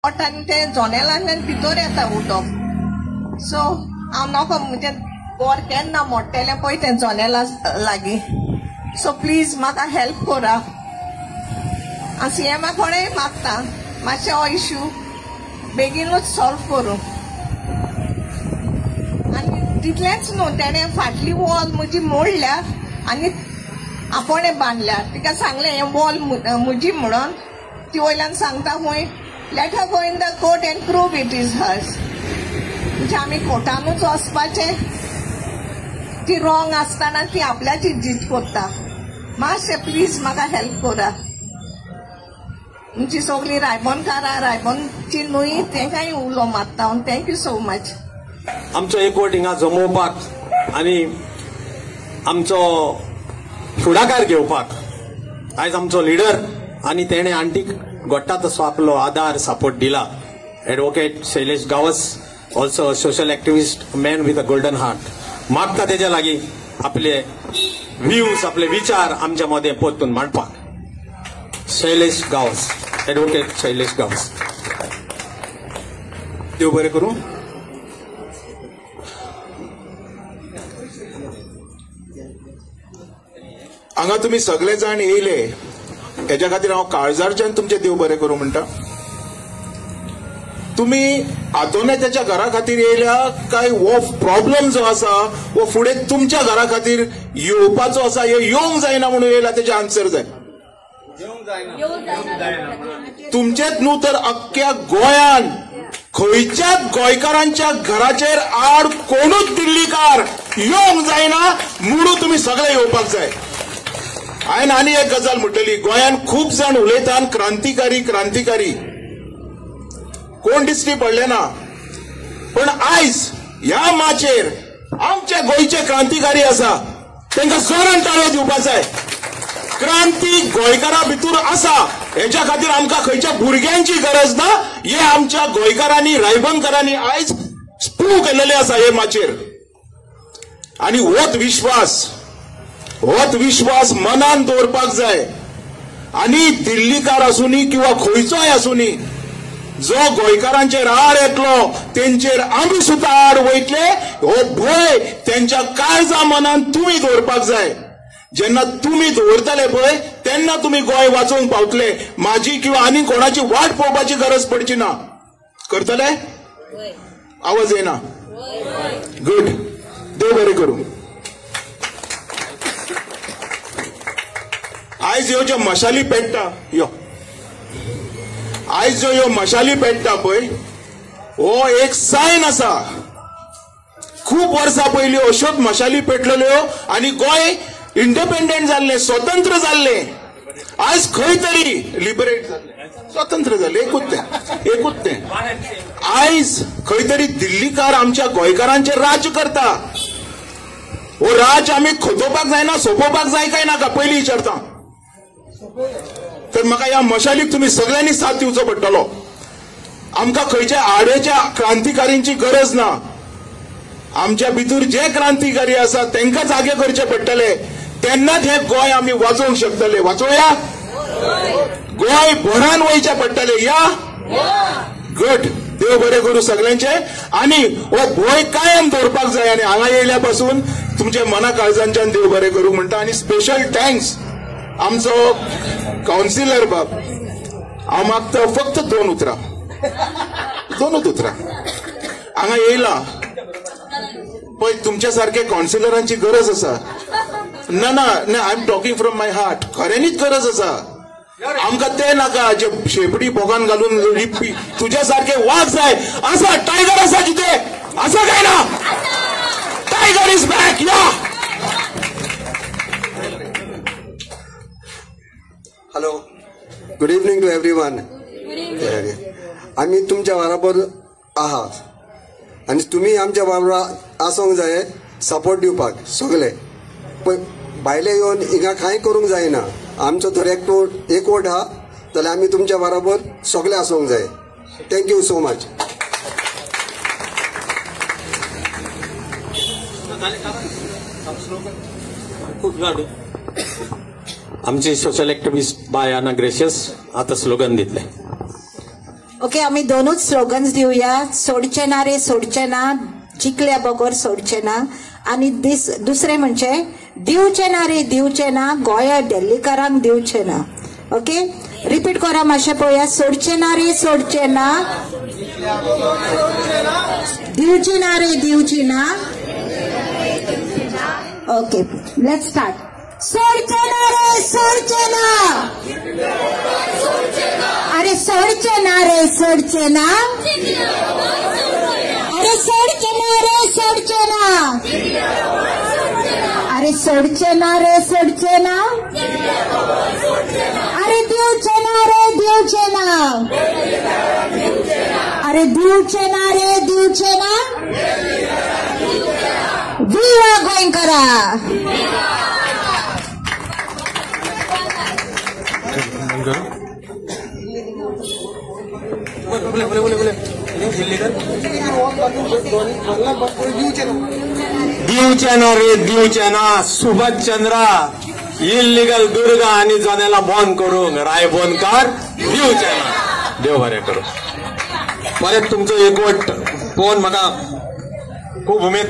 आणि ते जनेलांतल्यान भितर येता उदक. सो हांव नाका म्हणजे बोर केन्ना मोडटलें पळय तें जनेला लागीं. सो प्लीज म्हाका हेल्प करा. हांव सीएमा कडेन मागता मातशें हो इश्यू बेगीनूच सॉल्व करूं. आनी तितलेंच न्हू, तेणें फाटली वॉल म्हजी मोडल्या आनी आपणें बांदल्या. तिका सांगलें हें वॉल म्हजी म्हणून. ती वयल्यान सांगता खंय let her go in the court and prove it is hers. म्हणजे आमी कोर्टानूच वचपाचें. ती रॉंग आसतना ती आपल्याची जीत करता. मातशें प्लीज म्हाका हेल्प करा. तुमची सगळी रायबोनकारां रायबोनची न्हूय तेंकाय उलो मारता हांव. Thank you so much. आमचो एकवट हिंगा जमोवपाक आनी आमचो फुडाकार घेवपाक आयज आमचो लिडर आनी तेणें आंटीक गोट्टा तसो आपलो आधार सपोर्ट दिला. Advocate Shailesh Gawas, also social activist, man with a golden heart. मागता तेच्या लागीं आपले व्ह्यूज आपले विचार आमच्या मध्ये पोतून मांडपाक. शैलेश गावस, एडवोकेट शैलेश गावस. देव बरें करूं. हांगा तुमी सगळे जाण येयले हेच्या खातीर हांव काळजारच्यान तुमचे देव बरें करूं म्हणटा. तुमी आदोने त्याच्या घरा खातीर येयल्या काय हो प्रॉब्लेम जो आसा वो फुडें तुमच्या घरा खातीर येवपाचो आसा, येवंक जायना म्हणून येयला तेचे आन्सर जाय. तुमचेच न्हू तर अख्ख्या गोंयान खंयच्याच गोंयकारांच्या घराचेर आड कोणूच दिल्लीकार येवंक जायना म्हणून तुमी सगळे येवपाक जाय. हांवें आनी एक गजाल म्हणटली. गोंयान खूब जाण उलयतात क्रांतिकारी क्रांतिकारी, कोण दिश्टी पडले ना. पण आयज ह्या माचेर आमचे गोंयचे क्रांतिकारी आसा तांकां जोरान ताळयो दिवपाक जाय. क्रांती गोंयकारा भितर आसा हेच्या खातीर आमकां खंयच्या भुरग्यांची गरज ना. हे आमच्या गोंयकारांनी रायबंदकारांनी आयज प्रूव केलेले आसा हे माचेर. आनी होच विश्वास मनान दवरपाक जाय. आनी दिल्लीकार आसूनी किंवा खंयचोय आसूनी जो गोंयकारांचेर आड येतलो तेंचेर आमी सुद्दां आड वयतले हो भंय तेंच्या काळजा मनान तुमी दवरपाक जाय. जेन्ना तुमी दवरतले पळय तेन्ना तुमी गोंय वाचोवंक पावतले. म्हाजी किंवा आनी कोणाची वाट पळोवपाची गरज पडची ना. करतले? आवाज येना? गुड. देव बरें करूं. आयज ह्यो ज्यो मशाली पेट्टा आयज ज्यो ह्यो मशाली पेट्टा पळय हो एक सायन आसा. खूब वर्सां पयलीं अश्योच मशाली पेटलेल्यो आनी गोंय इंडिपेंडंट जाल्लें, स्वतंत्र जाल्लें. आयज खंय तरी लिबरेट जाल्लें, स्वतंत्र जाल्लें. एकूच तें आयज खंय तरी दिल्लीकार आमच्या गोंयकारांचेर राज करता. हो राज आमी खतोवपाक जायना, सोंपोवपाक जाय काय नाका पयलीं विचारता. तर म्हाका ह्या मशालीक तुमी सगळ्यांनी साथ दिवचो पडटलो. आमकां खंयच्या आडेच्या क्रांतिकारींची गरज ना. आमच्या भितर जे क्रांतिकारी आसा तांकां जागे करचे पडटले. तेन्नाच हे गोंय आमी वाचोवंक शकतले. वाचोवया? गोंय भरान वयचे पडटले. या गुड. देव बरें करूं सगळ्यांचे. आनी हो भंय कायम दवरपाक जाय. आनी हांगा येयल्या पासून तुमचे मना काळजांच्यान देव बरें करूं म्हणटा. आनी स्पेशल थँक्स आमचो कावन्सिलर बाब. हांव मागता फक्त दोनूच उतरां. हांगा येयला पळय तुमच्या सारखे कावन्सिलरांची गरज आसा. ना I am talking from my heart. खऱ्यांनीच गरज आसा. आमकां ते नाका जे शेपडी बोगान घालून लिपपी. तुझ्या सारखे वाघ जाय. आसा टायगर आसा कितें आसा काय ना? Tiger is back. या hello, good evening to everyone. आम्ही तुमच्या बरोबर आहात आणि तुम्ही आमच्या बरोबर आसोंक जाय, सपोर्ट दिवपाक सगळे. पण भायले येवन हिंगा कांय करूंक जायना. आमचो जर एकवट आहा जाल्यार आमी तुमच्या बरोबर सगळे आसोंक जाय. Thank you so much. आमची सोशल एक्टिविस्ट बाय आना ग्रेशियस आता स्लोगन दितले. ओके, आम्ही दोनच स्लोगन्स दिवया. सोडचे ना रे सोडचे ना, जिंकल्या बगर सोडचे ना. आणि दुसरे म्हणजे दिवचे ना रे दिवचे ना, गोंया दिल्लीकारांक दिवचे ना. ओके, रिपीट करा मातशें पळोवया. सोडचे ना रे सोडचे ना, दिवची ना रे दिवची ना. Okay, let's start. सोडचे ना रे सोडचे ना, अरे सोडचे ना रे सोडचे ना, अरे सोडचे ना रे सोडचे ना, अरे सोडचे ना रे सोडचे ना, अरे दिवचे ना रे दिवचे ना, अरे दिवचे ना रे दिवचे ना. विवा गोंयकारा. दिवचे ना रे दिवचे ना, सुभाष चंद्रा इल्लीगल दुर्गा आणि जोनेला बंद करूंक रायबोनकार दिवचे ना. देव बरें करूं. परत तुमचो एकवट पळोवन म्हाका खूब उमेद